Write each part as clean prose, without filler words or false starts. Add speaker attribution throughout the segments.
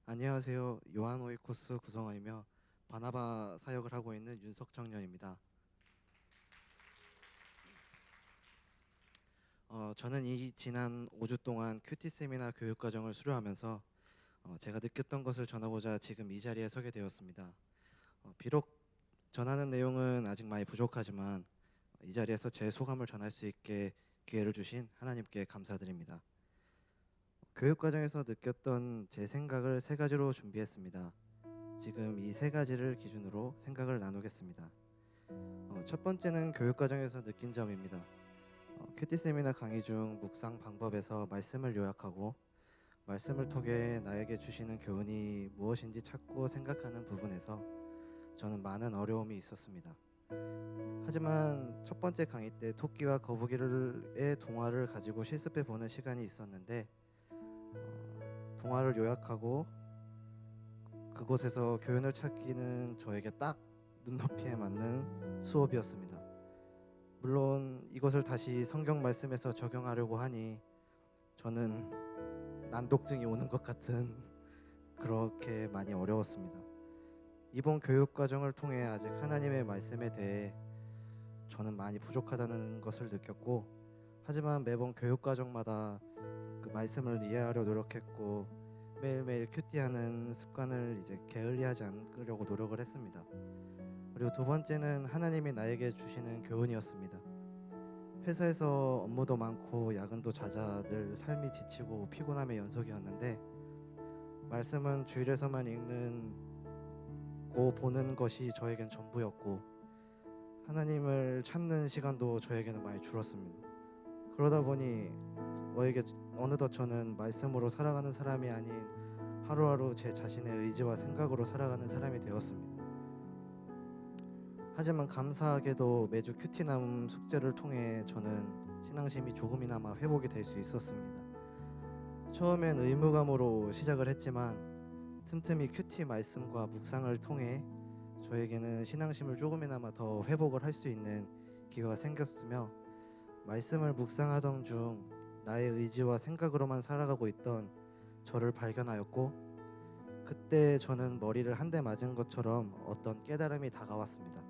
Speaker 1: 안녕하세요. 요한오이코스 구성원이며 바나바 사역을 하고 있는 윤석정년입니다. 저는 이 지난 5주 동안 큐티 세미나 교육 과정을 수료하면서 제가 느꼈던 것을 전하고자 지금 이 자리에 서게 되었습니다. 비록 전하는 내용은 아직 많이 부족하지만 이 자리에서 제 소감을 전할 수 있게 기회를 주신 하나님께 감사드립니다. 교육 과정에서 느꼈던 제 생각을 세 가지로 준비했습니다. 지금 이 세 가지를 기준으로 생각을 나누겠습니다. 첫 번째는 교육 과정에서 느낀 점입니다. 큐티 세미나 강의 중 묵상 방법에서 말씀을 요약하고 말씀을 통해 나에게 주시는 교훈이 무엇인지 찾고 생각하는 부분에서 저는 많은 어려움이 있었습니다. 하지만 첫 번째 강의 때 토끼와 거북이의 동화를 가지고 실습해 보는 시간이 있었는데 동화를 요약하고 그곳에서 교훈을 찾기는 저에게 딱 눈높이에 맞는 수업이었습니다. 물론 이것을 다시 성경 말씀에서 적용하려고 하니 저는 난독증이 오는 것 같은 그렇게 많이 어려웠습니다. 이번 교육 과정을 통해 아직 하나님의 말씀에 대해 저는 많이 부족하다는 것을 느꼈고, 하지만 매번 교육 과정마다 그 말씀을 이해하려 노력했고 매일매일 큐티하는 습관을 이제 게을리하지 않으려고 노력을 했습니다. 그리고 두 번째는 하나님이 나에게 주시는 교훈이었습니다. 회사에서 업무도 많고 야근도 잦아 늘 삶이 지치고 피곤함의 연속이었는데 말씀은 주일에서만 읽는 보는 것이 저에겐 전부였고 하나님을 찾는 시간도 저에게는 많이 줄었습니다. 그러다 보니 어느덧 저는 말씀으로 살아가는 사람이 아닌 하루하루 제 자신의 의지와 생각으로 살아가는 사람이 되었습니다. 하지만 감사하게도 매주 큐티남 숙제를 통해 저는 신앙심이 조금이나마 회복이 될 수 있었습니다. 처음엔 의무감으로 시작을 했지만 틈틈이 큐티 말씀과 묵상을 통해 저에게는 신앙심을 조금이나마 더 회복을 할 수 있는 기회가 생겼으며 말씀을 묵상하던 중 나의 의지와 생각으로만 살아가고 있던 저를 발견하였고 그때 저는 머리를 한 대 맞은 것처럼 어떤 깨달음이 다가왔습니다.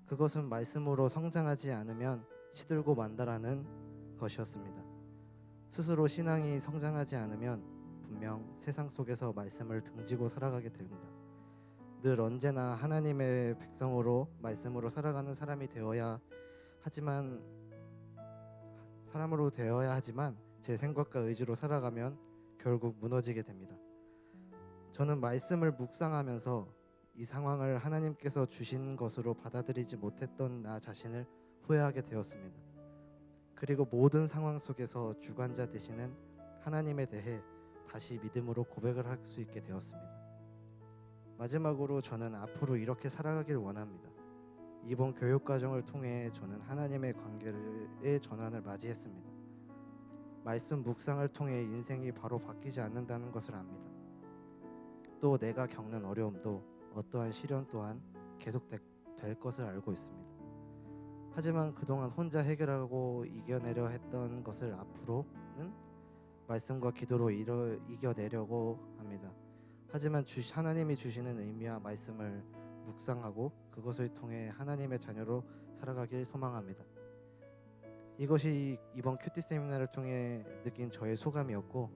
Speaker 1: 그것은 말씀으로 성장하지 않으면 시들고 만다라는 것이었습니다. 스스로 신앙이 성장하지 않으면 분명 세상 속에서 말씀을 등지고 살아가게 됩니다. 늘 언제나 하나님의 백성으로 말씀으로 살아가는 사람이 되어야 하지만 제 생각과 의지로 살아가면 결국 무너지게 됩니다. 저는 말씀을 묵상하면서 이 상황을 하나님께서 주신 것으로 받아들이지 못했던 나 자신을 후회하게 되었습니다. 그리고 모든 상황 속에서 주관자 되시는 하나님에 대해 다시 믿음으로 고백을 할 수 있게 되었습니다. 마지막으로 저는 앞으로 이렇게 살아가길 원합니다. 이번 교육 과정을 통해 저는 하나님의 관계의 전환을 맞이했습니다. 말씀 묵상을 통해 인생이 바로 바뀌지 않는다는 것을 압니다. 또 내가 겪는 어려움도 어떠한 시련 또한 계속될 것을 알고 있습니다. 하지만 그동안 혼자 해결하고 이겨내려 했던 것을 앞으로는 말씀과 기도로 이겨내려고 합니다. 하지만 하나님이 주시는 의미와 말씀을 묵상하고 그것을 통해 하나님의 자녀로 살아가길 소망합니다. 이것이 이번 큐티 세미나를 통해 느낀 저의 소감이었고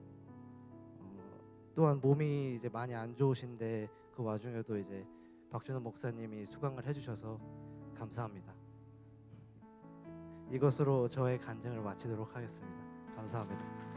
Speaker 1: 또한 몸이 이제 많이 안 좋으신데 그 와중에도 이제 박준호 목사님이 수강을 해주셔서 감사합니다. 이것으로 저의 간증을 마치도록 하겠습니다. 감사합니다.